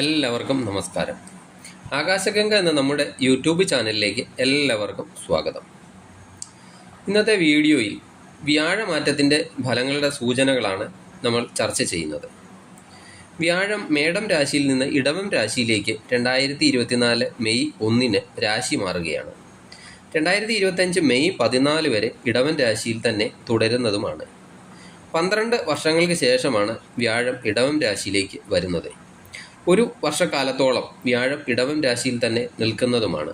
എല്ലാവർക്കും നമസ്കാരം. ആകാശഗംഗ എന്ന നമ്മുടെ യൂട്യൂബ് ചാനലിലേക്ക് എല്ലാവർക്കും സ്വാഗതം. ഇന്നത്തെ വീഡിയോയിൽ വ്യാഴമാറ്റത്തിൻ്റെ ഫലങ്ങളുടെ സൂചനകളാണ് നമ്മൾ ചർച്ച ചെയ്യുന്നത്. വ്യാഴം മേടം രാശിയിൽ നിന്ന് ഇടവം രാശിയിലേക്ക് 2024 മെയ് 1 രാശി മാറുകയാണ്. 2025 മെയ് 14 വരെ ഇടവൻ രാശിയിൽ തന്നെ തുടരുന്നതുമാണ്. 12 വർഷങ്ങൾക്ക് ശേഷമാണ് വ്യാഴം ഇടവം രാശിയിലേക്ക് വരുന്നത്. ഒരു വർഷക്കാലത്തോളം വ്യാഴം ഇടവം രാശിയിൽ തന്നെ നിൽക്കുന്നതുമാണ്.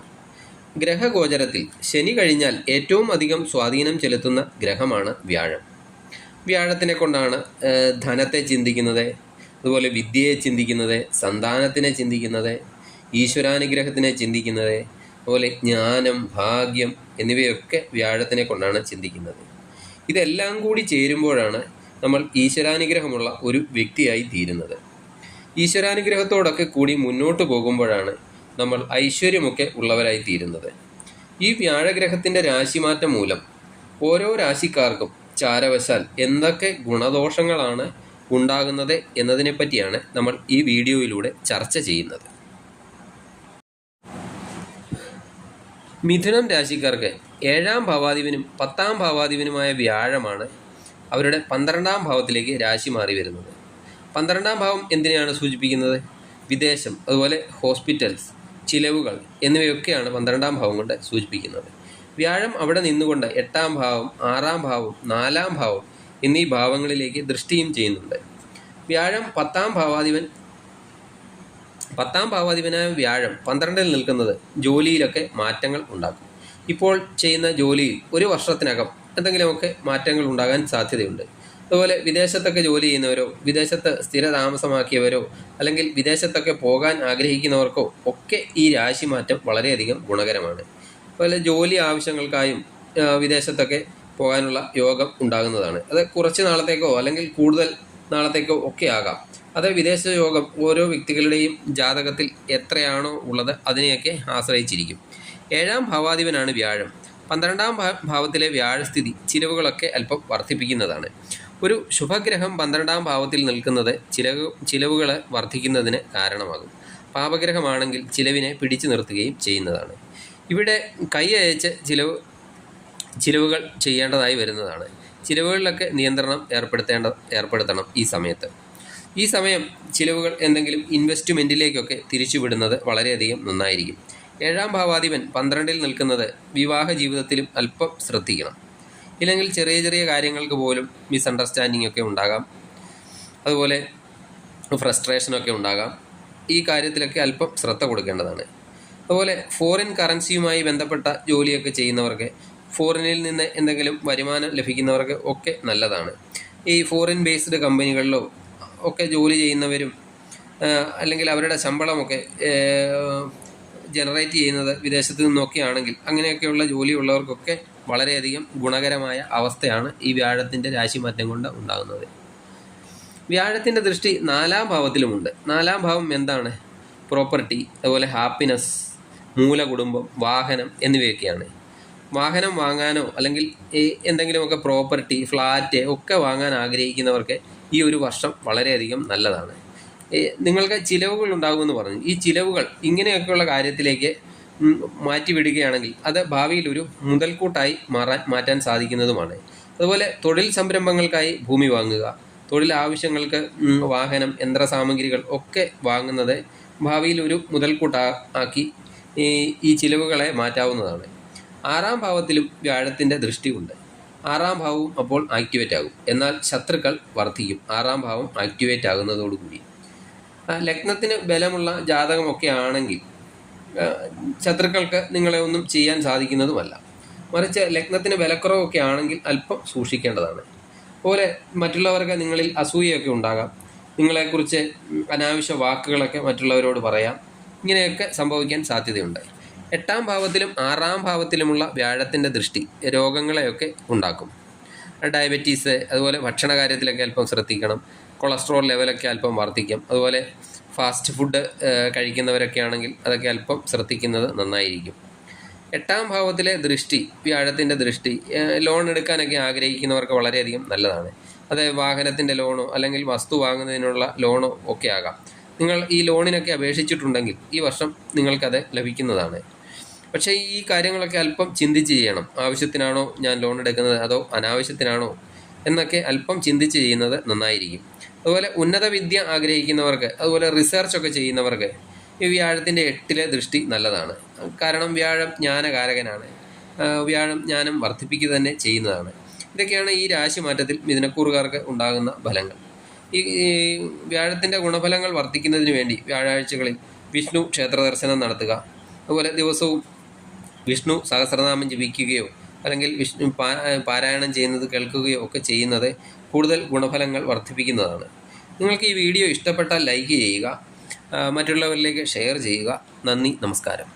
ഗ്രഹഗോചരത്തിൽ ശനി കഴിഞ്ഞാൽ ഏറ്റവും അധികം സ്വാധീനം ചെലുത്തുന്ന ഗ്രഹമാണ് വ്യാഴം. വ്യാഴത്തിനെ കൊണ്ടാണ് ധനത്തെ ചിന്തിക്കുന്നത്, അതുപോലെ വിദ്യയെ ചിന്തിക്കുന്നത്, സന്താനത്തിനെ ചിന്തിക്കുന്നത്, ഈശ്വരാനുഗ്രഹത്തിനെ ചിന്തിക്കുന്നത്, അതുപോലെ ജ്ഞാനം, ഭാഗ്യം എന്നിവയൊക്കെ വ്യാഴത്തിനെ കൊണ്ടാണ് ചിന്തിക്കുന്നത്. ഇതെല്ലാം കൂടി ചേരുമ്പോഴാണ് നമ്മൾ ഈശ്വരാനുഗ്രഹമുള്ള ഒരു വ്യക്തിയായി തീരുന്നത്. ഈശ്വരാനുഗ്രഹത്തോടൊക്കെ കൂടി മുന്നോട്ട് പോകുമ്പോഴാണ് നമ്മൾ ഐശ്വര്യമൊക്കെ ഉള്ളവരായി തീരുന്നത്. ഈ വ്യാഴഗ്രഹത്തിൻ്റെ രാശിമാറ്റം മൂലം ഓരോ രാശിക്കാർക്കും ചാരവശാൽ എന്തൊക്കെ ഗുണദോഷങ്ങളാണ് ഉണ്ടാകുന്നത് എന്നതിനെപ്പറ്റിയാണ് നമ്മൾ ഈ വീഡിയോയിലൂടെ ചർച്ച ചെയ്യുന്നത്. മിഥുനം രാശിക്കാർക്ക് 7ാം ഭാവാധിപനും 10ാം ഭാവാധിപനുമായ വ്യാഴമാണ് അവരുടെ 12ാം ഭാവത്തിലേക്ക് രാശി മാറി വരുന്നത്. 12ാം ഭാവം എന്തിനെയാണ് സൂചിപ്പിക്കുന്നത്? വിദേശം, അതുപോലെ ഹോസ്പിറ്റൽസ്, ചിലവുകൾ എന്നിവയൊക്കെയാണ് 12ാം ഭാവം കൊണ്ട് സൂചിപ്പിക്കുന്നത്. വ്യാഴം അവിടെ നിന്നുകൊണ്ട് 8ാം ഭാവം, 6ാം ഭാവം, 4ാം ഭാവം എന്നീ ഭാവങ്ങളിലേക്ക് ദൃഷ്ടിയും ചെയ്യുന്നുണ്ട്. വ്യാഴം 10ാം ഭാവാധിപനായ വ്യാഴം 12ൽ നിൽക്കുന്നത് ജോലിയിലൊക്കെ മാറ്റങ്ങൾ ഉണ്ടാക്കും. ഇപ്പോൾ ചെയ്യുന്ന ജോലിയിൽ ഒരു വർഷത്തിനകം എന്തെങ്കിലുമൊക്കെ മാറ്റങ്ങൾ ഉണ്ടാകാൻ സാധ്യതയുണ്ട്. അതുപോലെ വിദേശത്തൊക്കെ ജോലി ചെയ്യുന്നവരോ, വിദേശത്ത് സ്ഥിരതാമസമാക്കിയവരോ, അല്ലെങ്കിൽ വിദേശത്തൊക്കെ പോകാൻ ആഗ്രഹിക്കുന്നവർക്കോ ഒക്കെ ഈ രാശിമാറ്റം വളരെയധികം ഗുണകരമാണ്. അതുപോലെ ജോലി ആവശ്യങ്ങൾക്കായും വിദേശത്തൊക്കെ പോകാനുള്ള യോഗം ഉണ്ടാകുന്നതാണ്. അത് കുറച്ച് നാളത്തേക്കോ അല്ലെങ്കിൽ കൂടുതൽ നാളത്തേക്കോ ഒക്കെ ആകാം. അത് വിദേശ യോഗം ഓരോ വ്യക്തികളുടെയും ജാതകത്തിൽ എത്രയാണോ ഉള്ളത് അതിനെയൊക്കെ ആശ്രയിച്ചിരിക്കും. 7ാം ഭാവാധിപനാണ് വ്യാഴം. 12ാം ഭാവത്തിലെ വ്യാഴസ്ഥിതി ചിലവുകളൊക്കെ അല്പം വർദ്ധിപ്പിക്കുന്നതാണ്. ഒരു ശുഭഗ്രഹം 12ാം ഭാവത്തിൽ നിൽക്കുന്നത് ചിലവുകൾ വർദ്ധിക്കുന്നതിന് കാരണമാകും. പാപഗ്രഹമാണെങ്കിൽ ചിലവിനെ പിടിച്ചു നിർത്തുകയും ചെയ്യുന്നതാണ്. ഇവിടെ കൈ അയച്ച് ചിലവുകൾ ചെയ്യേണ്ടതായി വരുന്നതാണ്. ചിലവുകളിലൊക്കെ നിയന്ത്രണം ഏർപ്പെടുത്തണം ഈ സമയം ചിലവുകൾ എന്തെങ്കിലും ഇൻവെസ്റ്റ്മെൻറ്റിലേക്കൊക്കെ തിരിച്ചുവിടുന്നത് വളരെയധികം നന്നായിരിക്കും. 7ാം ഭാവാധിപൻ 12ൽ നിൽക്കുന്നത് വിവാഹ ജീവിതത്തിലും അല്പം ശ്രദ്ധിക്കണം. ഇല്ലെങ്കിൽ ചെറിയ ചെറിയ കാര്യങ്ങൾക്ക് പോലും മിസ്അണ്ടർസ്റ്റാൻഡിംഗ് ഒക്കെ ഉണ്ടാകാം, അതുപോലെ ഫ്രസ്ട്രേഷനൊക്കെ ഉണ്ടാകാം. ഈ കാര്യത്തിലൊക്കെ അല്പം ശ്രദ്ധ കൊടുക്കേണ്ടതാണ്. അതുപോലെ ഫോറിൻ കറൻസിയുമായി ബന്ധപ്പെട്ട ജോലിയൊക്കെ ചെയ്യുന്നവർക്ക്, ഫോറിനിൽ നിന്ന് എന്തെങ്കിലും വരുമാനം ലഭിക്കുന്നവർക്ക് ഒക്കെ നല്ലതാണ്. ഈ ഫോറിൻ ബേസ്ഡ് കമ്പനികളിലോ ഒക്കെ ജോലി ചെയ്യുന്നവരും അല്ലെങ്കിൽ അവരുടെ ശമ്പളമൊക്കെ ജനറേറ്റ് ചെയ്യുന്നത് വിദേശത്തു നിന്നൊക്കെ ആണെങ്കിൽ അങ്ങനെയൊക്കെയുള്ള ജോലിയുള്ളവർക്കൊക്കെ വളരെയധികം ഗുണകരമായ അവസ്ഥയാണ് ഈ വ്യാഴത്തിൻ്റെ രാശിമാറ്റം കൊണ്ട് ഉണ്ടാകുന്നത്. വ്യാഴത്തിൻ്റെ ദൃഷ്ടി 4ാം ഭാവത്തിലുമുണ്ട്. 4ാം ഭാവം എന്താണ്? പ്രോപ്പർട്ടി, അതുപോലെ ഹാപ്പിനെസ്, മൂലകുടുംബം, വാഹനം എന്നിവയൊക്കെയാണ്. വാഹനം വാങ്ങാനോ അല്ലെങ്കിൽ എന്തെങ്കിലുമൊക്കെ പ്രോപ്പർട്ടി, ഫ്ലാറ്റ് ഒക്കെ വാങ്ങാൻ ആഗ്രഹിക്കുന്നവർക്ക് ഈ ഒരു വർഷം വളരെയധികം നല്ലതാണ്. നിങ്ങൾക്ക് ചിലവുകൾ ഉണ്ടാകുമെന്ന് പറഞ്ഞു. ഈ ചിലവുകൾ ഇങ്ങനെയൊക്കെയുള്ള കാര്യത്തിലേക്ക് മാറ്റിവിടുകയാണെങ്കിൽ അത് ഭാവിയിൽ ഒരു മുതൽക്കൂട്ടായി മാറ്റാൻ സാധിക്കുന്നതുമാണ്. അതുപോലെ തൊഴിൽ സംരംഭങ്ങൾക്കായി ഭൂമി വാങ്ങുക, തൊഴിൽ ആവശ്യങ്ങൾക്ക് വാഹനം, യന്ത്രസാമഗ്രികൾ ഒക്കെ വാങ്ങുന്നത് ഭാവിയിൽ ഒരു മുതൽക്കൂട്ടാക്കി ഈ ചിലവുകളെ മാറ്റാവുന്നതാണ്. 6ാം ഭാവത്തിലും വ്യാഴത്തിൻ്റെ ദൃഷ്ടിയുണ്ട്. 6ാം ഭാവവും അപ്പോൾ ആക്ടിവേറ്റ് ആകും. എന്നാൽ ശത്രുക്കൾ വർദ്ധിക്കും 6ാം ഭാവം ആക്ടിവേറ്റ് ആകുന്നതോടുകൂടി. ലഗ്നത്തിന് ബലമുള്ള ജാതകമൊക്കെ ആണെങ്കിൽ ശത്രുക്കൾക്ക് നിങ്ങളെ ഒന്നും ചെയ്യാൻ സാധിക്കുന്നതുമല്ല. മറിച്ച് ലഗ്നത്തിന് ബലക്കുറവൊക്കെ ആണെങ്കിൽ അല്പം സൂക്ഷിക്കേണ്ടതാണ്. അതുപോലെ മറ്റുള്ളവർക്ക് നിങ്ങളിൽ അസൂയയൊക്കെ ഉണ്ടാകാം. നിങ്ങളെക്കുറിച്ച് അനാവശ്യ വാക്കുകളൊക്കെ മറ്റുള്ളവരോട് പറയാം. ഇങ്ങനെയൊക്കെ സംഭവിക്കാൻ സാധ്യതയുണ്ട്. 8ാം ഭാവത്തിലും 6ാം ഭാവത്തിലുമുള്ള വ്യാഴത്തിൻ്റെ ദൃഷ്ടി രോഗങ്ങളെയൊക്കെ ഉണ്ടാക്കും. ഡയബറ്റീസ്, അതുപോലെ ഭക്ഷണ കാര്യത്തിലൊക്കെ അല്പം ശ്രദ്ധിക്കണം. കൊളസ്ട്രോൾ ലെവലൊക്കെ അല്പം വർദ്ധിക്കും. അതുപോലെ ഫാസ്റ്റ് ഫുഡ് കഴിക്കുന്നവരൊക്കെ ആണെങ്കിൽ അതൊക്കെ അല്പം ശ്രദ്ധിക്കുന്നത് നന്നായിരിക്കും. 8ാം ഭാവത്തിലെ ദൃഷ്ടി, വ്യാഴത്തിൻ്റെ ദൃഷ്ടി ലോൺ എടുക്കാനൊക്കെ ആഗ്രഹിക്കുന്നവർക്ക് വളരെയധികം നല്ലതാണ്. അത് വാഹനത്തിൻ്റെ ലോണോ അല്ലെങ്കിൽ വസ്തു വാങ്ങുന്നതിനുള്ള ലോണോ ഒക്കെ ആകാം. നിങ്ങൾ ഈ ലോണിനൊക്കെ അപേക്ഷിച്ചിട്ടുണ്ടെങ്കിൽ ഈ വർഷം നിങ്ങൾക്കത് ലഭിക്കുന്നതാണ്. പക്ഷേ ഈ കാര്യങ്ങളൊക്കെ അല്പം ചിന്തിച്ച് ചെയ്യണം. ആവശ്യത്തിനാണോ ഞാൻ ലോൺ എടുക്കുന്നത് അതോ അനാവശ്യത്തിനാണോ എന്നൊക്കെ അല്പം ചിന്തിച്ച് ചെയ്യുന്നത് നന്നായിരിക്കും. അതുപോലെ ഉന്നത വിദ്യ ആഗ്രഹിക്കുന്നവർക്ക്, അതുപോലെ റിസർച്ചൊക്കെ ചെയ്യുന്നവർക്ക് ഈ വ്യാഴത്തിൻ്റെ 8-ലെ ദൃഷ്ടി നല്ലതാണ്. കാരണം വ്യാഴം ജ്ഞാനകാരകനാണ്. വ്യാഴം ജ്ഞാനം വർദ്ധിപ്പിക്കുക തന്നെ ചെയ്യുന്നതാണ്. ഇതൊക്കെയാണ് ഈ രാശി മാറ്റത്തിൽ മിഥുനക്കൂറുകാർക്ക് ഉണ്ടാകുന്ന ഫലങ്ങൾ. ഈ വ്യാഴത്തിൻ്റെ ഗുണഫലങ്ങൾ വർദ്ധിക്കുന്നതിന് വേണ്ടി വ്യാഴാഴ്ചകളിൽ വിഷ്ണു ക്ഷേത്ര ദർശനം നടത്തുക, അതുപോലെ ദിവസവും വിഷ്ണു സഹസ്രനാമം ജപിക്കുകയോ അല്ലെങ്കിൽ വിഷ്ണു പാരായണം ചെയ്യുന്നത് കേൾക്കുകയോ ഒക്കെ ചെയ്യുന്നത് കൂടുതൽ ഗുണഫലങ്ങൾ വർദ്ധിപ്പിക്കുന്നതാണ്. നിങ്ങൾക്ക് ഈ വീഡിയോ ഇഷ്ടപ്പെട്ടാൽ ലൈക്ക് ചെയ്യുക, മറ്റുള്ളവരിലേക്ക് ഷെയർ ചെയ്യുക. നന്ദി, നമസ്കാരം.